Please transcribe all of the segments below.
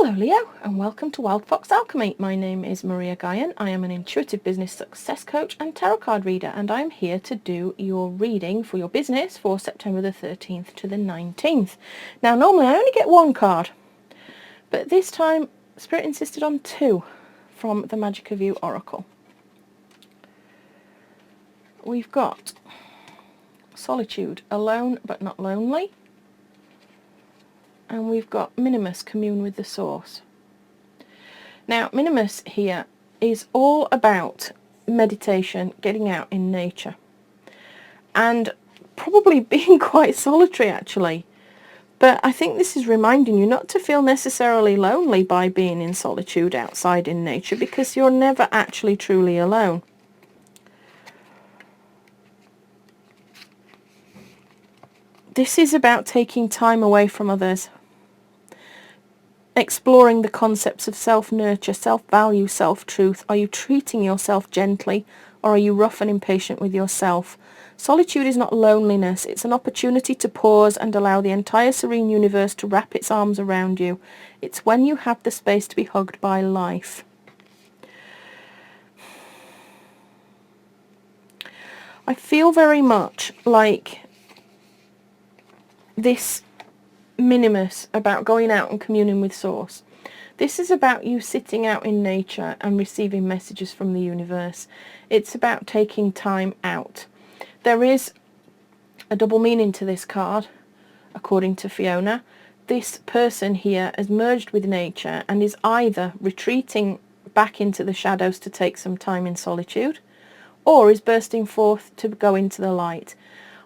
Hello Leo, and welcome to Wild Fox Alchemy. My name is Maria Gaian. I am an intuitive business success coach and tarot card reader, and I am here to do your reading for your business for September the 13th to the 19th. Now normally I only get one card, but this time Spirit insisted on two from the Magic of You Oracle. We've got Solitude, alone but not lonely. And we've got Minimus, commune with the source. Now Minimus here is all about meditation, getting out in nature, and probably being quite solitary actually. But I think this is reminding you not to feel necessarily lonely by being in solitude outside in nature, because you're never actually truly alone. This is about taking time away from others, exploring the concepts of self-nurture, self-value, self-truth. Are you treating yourself gently, or are you rough and impatient with yourself? Solitude is not loneliness. It's an opportunity to pause and allow the entire serene universe to wrap its arms around you. It's when you have the space to be hugged by life. I feel very much like this Minimus about going out and communing with Source. This is about you sitting out in nature and receiving messages from the universe. It's about taking time out. There is a double meaning to this card, according to Fiona. This person here has merged with nature and is either retreating back into the shadows to take some time in solitude, or is bursting forth to go into the light.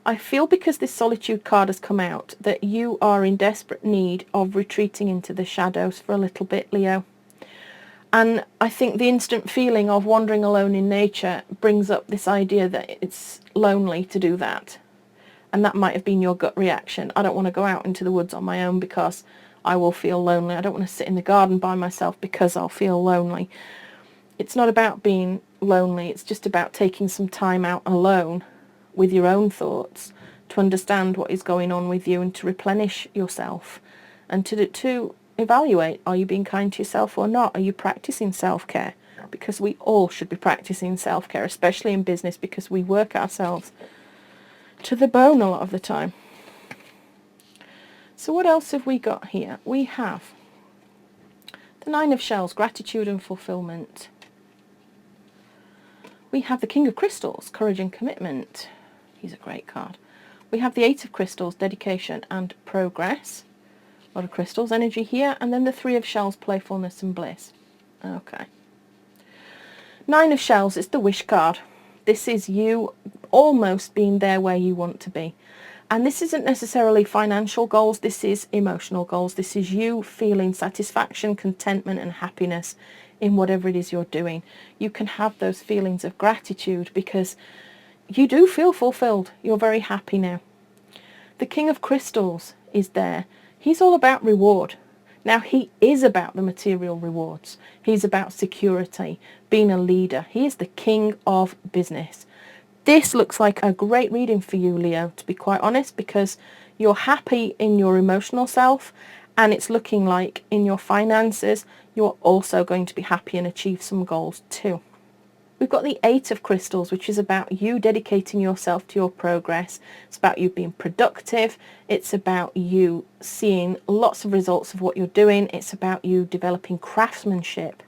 I feel, because this Solitude card has come out, that you are in desperate need of retreating into the shadows for a little bit, Leo. And I think the instant feeling of wandering alone in nature brings up this idea that it's lonely to do that. And that might have been your gut reaction. I don't want to go out into the woods on my own because I will feel lonely. I don't want to sit in the garden by myself because I'll feel lonely. It's not about being lonely. It's just about taking some time out alone with your own thoughts to understand what is going on with you and to replenish yourself and to evaluate, are you being kind to yourself or not? Are you practicing self-care? Because we all should be practicing self-care, especially in business, because we work ourselves to the bone a lot of the time. So what else have we got here? We have the Nine of Shells, gratitude and fulfillment. We have the King of Crystals, courage and commitment. He's a great card. We have the Eight of Crystals, dedication and progress. A lot of crystals energy here. And then the Three of Shells, playfulness and bliss. Okay. Nine of Shells is the wish card. This is you almost being there where you want to be. And this isn't necessarily financial goals. This is emotional goals. This is you feeling satisfaction, contentment and happiness in whatever it is you're doing. You can have those feelings of gratitude because you do feel fulfilled. You're very happy now. The King of Crystals is there. He's all about reward. Now he is about the material rewards. He's about security, being a leader. He is the king of business. This looks like a great reading for you, Leo, to be quite honest, because you're happy in your emotional self, and it's looking like in your finances you're also going to be happy and achieve some goals too. We've got the Eight of Crystals, which is about you dedicating yourself to your progress. It's about you being productive. It's about you seeing lots of results of what you're doing. It's about you developing craftsmanship.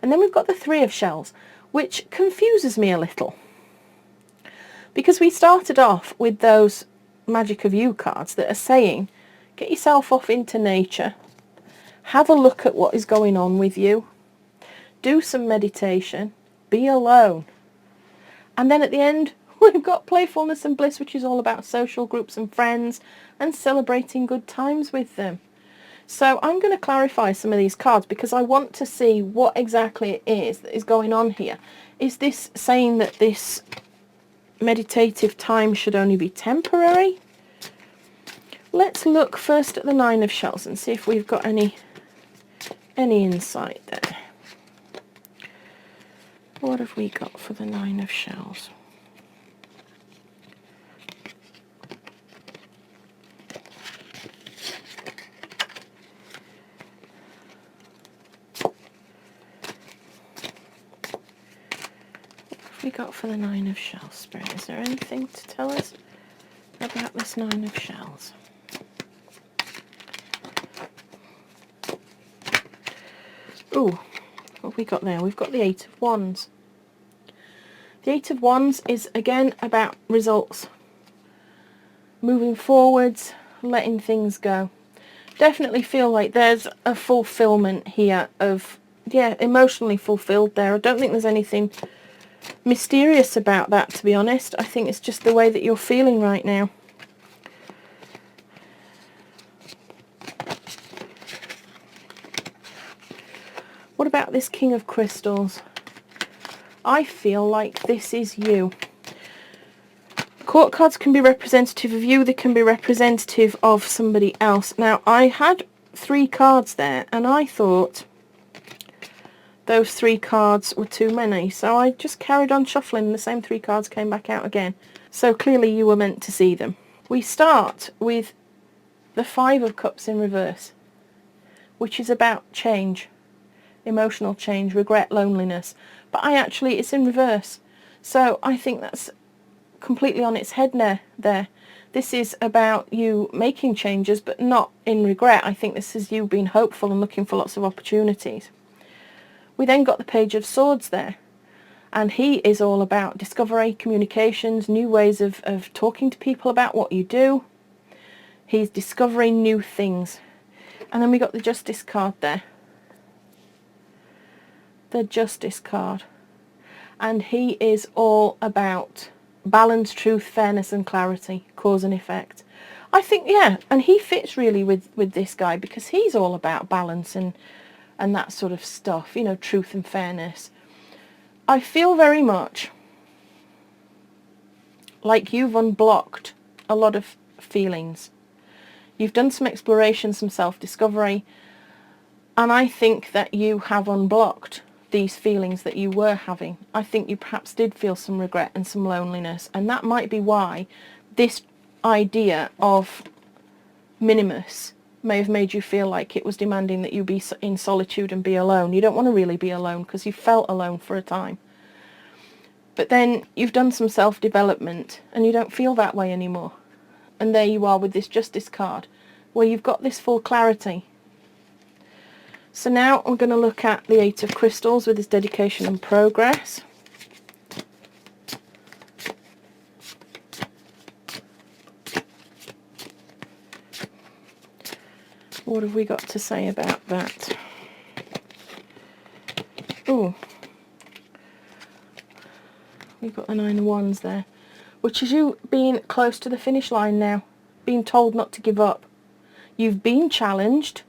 And then we've got the Three of Shells, which confuses me a little, because we started off with those Magic of You cards that are saying, get yourself off into nature, have a look at what is going on with you, do some meditation, be alone. And then at the end we've got playfulness and bliss, which is all about social groups and friends and celebrating good times with them. So I'm going to clarify some of these cards because I want to see what exactly it is that is going on here. Is this saying that this meditative time should only be temporary? Let's look first at the Nine of Shells and see if we've got any insight there. What have we got for the Nine of Shells? we got for the Nine of Shells, Spirit? Is there anything to tell us about this Nine of Shells? Ooh, what have we got there? We've got the Eight of Wands. The Eight of Wands is again about results. Moving forwards, letting things go. Definitely feel like there's a fulfillment here of, yeah, emotionally fulfilled there. I don't think there's anything mysterious about that, to be honest. I think it's just the way that you're feeling right now. What about this King of Crystals? I feel like this is you. Court cards can be representative of you, they can be representative of somebody else. Now, I had 3 cards there, and I thought those 3 cards were too many, so I just carried on shuffling, and the same 3 cards came back out again. So clearly you were meant to see them. We start with the Five of Cups in reverse, which is about change, emotional change, regret, loneliness. But it's in reverse. So I think that's completely on its head there. This is about you making changes, but not in regret. I think this is you being hopeful and looking for lots of opportunities. We then got the Page of Swords there, and he is all about discovery, communications, new ways of talking to people about what you do. He's discovering new things. And then we got the Justice card there. The Justice card. And he is all about balance, truth, fairness and clarity, cause and effect. I think, yeah, and he fits really with this guy, because he's all about balance and that sort of stuff, you know, truth and fairness. I feel very much like you've unblocked a lot of feelings. You've done some exploration, some self-discovery, and I think that you have unblocked these feelings that you were having. I think you perhaps did feel some regret and some loneliness, and that might be why this idea of minimus may have made you feel like it was demanding that you be in solitude and be alone. You don't want to really be alone because you felt alone for a time. But then you've done some self-development and you don't feel that way anymore. And there you are with this Justice card, where you've got this full clarity. So now I'm going to look at the Eight of Crystals with this dedication and progress. What have we got to say about that? Oh, we've got the Nine of Wands there, which is you being close to the finish line now, being told not to give up. You've been challenged,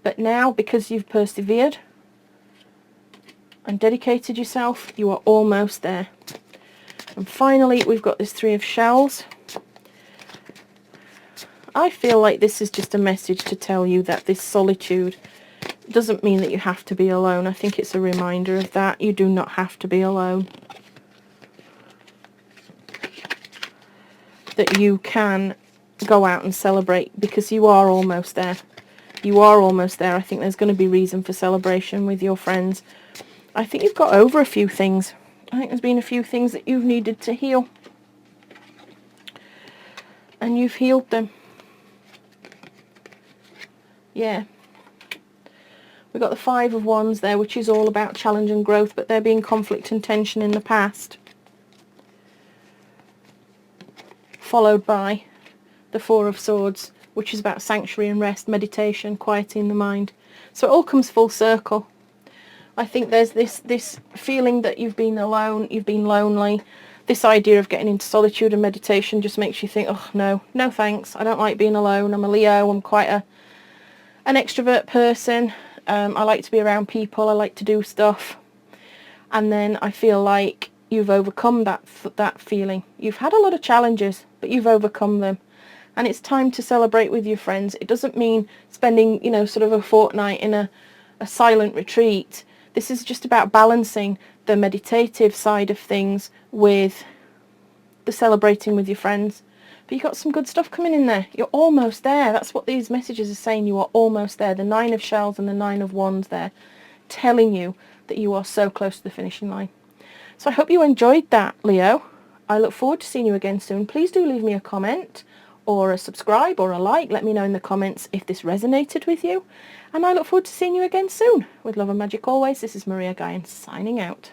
but now, because you've persevered and dedicated yourself, you are almost there. And finally, we've got this Three of Shells. I feel like this is just a message to tell you that this solitude doesn't mean that you have to be alone. I think it's a reminder of that. You do not have to be alone. That you can go out and celebrate, because you are almost there. You are almost there. I think there's going to be reason for celebration with your friends. I think you've got over a few things. I think there's been a few things that you've needed to heal. And you've healed them. Yeah. We've got the Five of Wands there, which is all about challenge and growth, but there being conflict and tension in the past. Followed by the Four of Swords, which is about sanctuary and rest, meditation, quieting the mind. So it all comes full circle. I think there's this feeling that you've been alone, you've been lonely. This idea of getting into solitude and meditation just makes you think, oh no thanks, I don't like being alone. I'm a Leo, I'm quite an extrovert person. I like to be around people, I like to do stuff. And then I feel like you've overcome that feeling. You've had a lot of challenges, but you've overcome them. And it's time to celebrate with your friends. It doesn't mean spending, you know, sort of a fortnight in a silent retreat. This is just about balancing the meditative side of things with the celebrating with your friends. But you've got some good stuff coming in there. You're almost there. That's what these messages are saying. You are almost there. The Nine of Shells and the Nine of Wands there, telling you that you are so close to the finishing line. So I hope you enjoyed that, Leo. I look forward to seeing you again soon. Please do leave me a comment or a subscribe or a like. Let me know in the comments if this resonated with you. And I look forward to seeing you again soon. With love and magic always, this is Maria Gaian signing out.